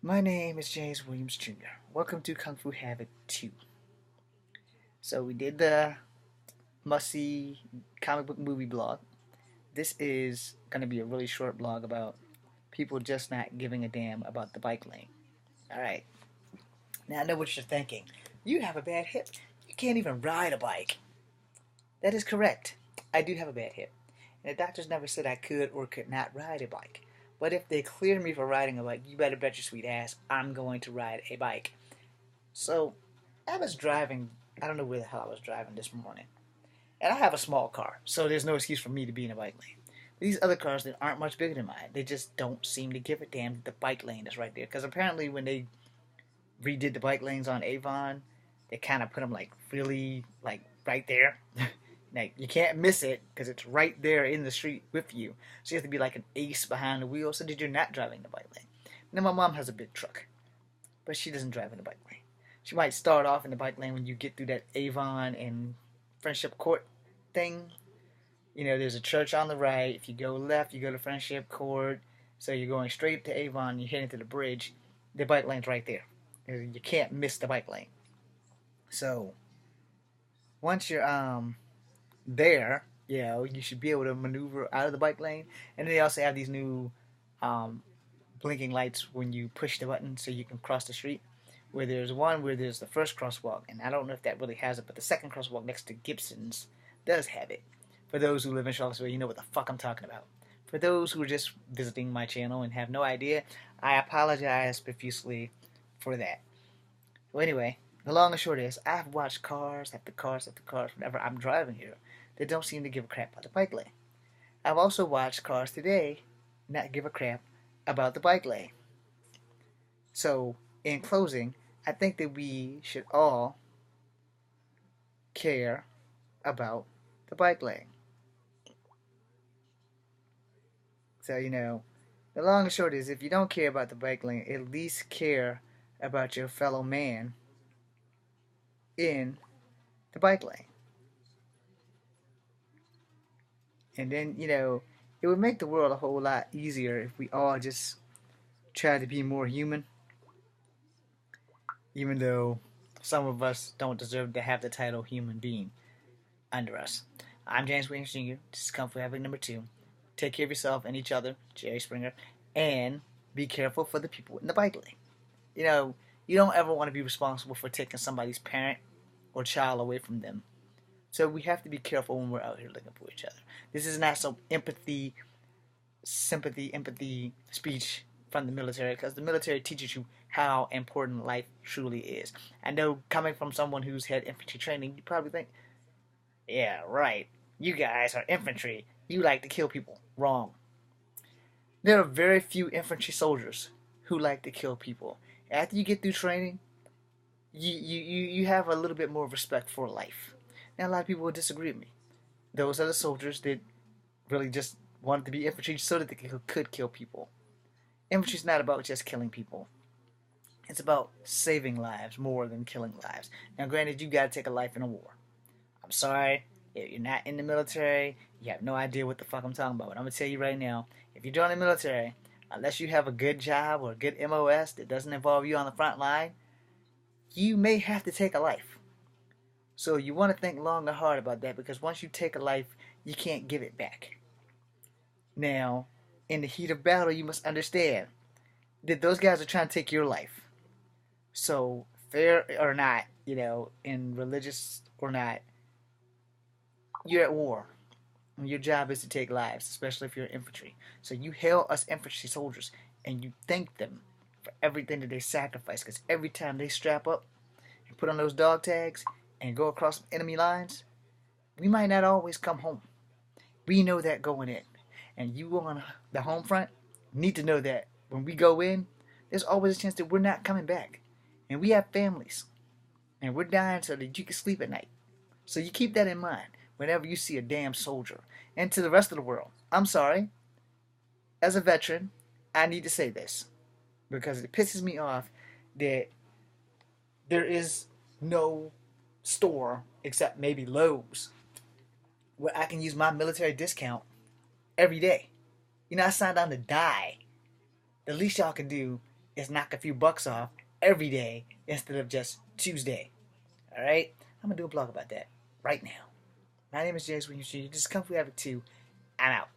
My name is James Williams Jr. Welcome to Kung Fu Habit 2. So we did the must-see comic book movie blog. This is going to be a really short blog about people just not giving a damn about the bike lane. Alright, now I know what you're thinking. You have a bad hip. You can't even ride a bike. That is correct. I do have a bad hip. And the doctors never said I could or could not ride a bike. But if they clear me for riding a bike, you better bet your sweet ass I'm going to ride a bike. So, I was driving, I don't know where the hell I was driving this morning. And I have a small car, so there's no excuse for me to be in a bike lane. These other cars that aren't much bigger than mine, they just don't seem to give a damn that the bike lane is right there. Because apparently when they redid the bike lanes on Avon, they kind of put them like really like right there. Like you can't miss it because it's right there in the street with you. So you have to be like an ace behind the wheel so that you're not driving the bike lane. Now my mom has a big truck, but she doesn't drive in the bike lane. She might start off in the bike lane when you get through that Avon and Friendship Court thing. You know, there's a church on the right. If you go left, you go to Friendship Court. So you're going straight to Avon, you're heading to the bridge. The bike lane's right there. You can't miss the bike lane. So once you're there, you should be able to maneuver out of the bike lane. And they also have these new um, blinking lights when you push the button so you can cross the street. Where there's one where there's the first crosswalk, and I don't know if that really has it, but the second crosswalk next to Gibson's does have it. For those who live in Charlottesville, you know what the fuck I'm talking about. For those who are just visiting my channel and have no idea, I apologize profusely for that. Well, anyway, the long and short is, I've watched cars after cars after cars whenever I'm driving here that don't seem to give a crap about the bike lane. I've also watched cars today not give a crap about the bike lane. So, in closing, I think that we should all care about the bike lane. So, the long and short is if you don't care about the bike lane, at least care about your fellow man in the bike lane. And then, it would make the world a whole lot easier if we all just try to be more human. Even though some of us don't deserve to have the title human being under us. I'm James Williams Jr. This is Kung Fu Habit number 2. Take care of yourself and each other, Jerry Springer, and be careful for the people in the bike lane. You don't ever want to be responsible for taking somebody's parent or child away from them. So we have to be careful when we're out here looking for each other. This is not some sympathy speech from the military, because the military teaches you how important life truly is. I know, coming from someone who's had infantry training, you probably think, yeah, right, you guys are infantry, you like to kill people. Wrong. There are very few infantry soldiers who like to kill people. After you get through training, you have a little bit more respect for life. Now, a lot of people will disagree with me. Those are the soldiers that really just wanted to be infantry so that they could kill people. Infantry is not about just killing people. It's about saving lives more than killing lives. Now, granted, you got to take a life in a war. I'm sorry, if you're not in the military, you have no idea what the fuck I'm talking about. But I'm going to tell you right now, if you join the military, unless you have a good job or a good MOS that doesn't involve you on the front line, you may have to take a life. So you want to think long and hard about that, because once you take a life, you can't give it back. Now, in the heat of battle, you must understand that those guys are trying to take your life. So, fair or not, in religious or not, you're at war. And your job is to take lives, especially if you're infantry. So you hail us infantry soldiers and you thank them for everything that they sacrifice. Because every time they strap up and put on those dog tags and go across enemy lines, we might not always come home. We know that going in. And you on the home front need to know that when we go in, there's always a chance that we're not coming back. And we have families. And we're dying so that you can sleep at night. So you keep that in mind whenever you see a damn soldier. And to the rest of the world, I'm sorry. As a veteran, I need to say this, because it pisses me off that there is no store except maybe Lowe's where I can use my military discount every day. I signed on to die. The least y'all can do is knock a few bucks off every day instead of just Tuesday. Alright? I'm going to do a blog about that right now. My name is James Williams Jr. This is Kung Fu Havoc 2. I'm out.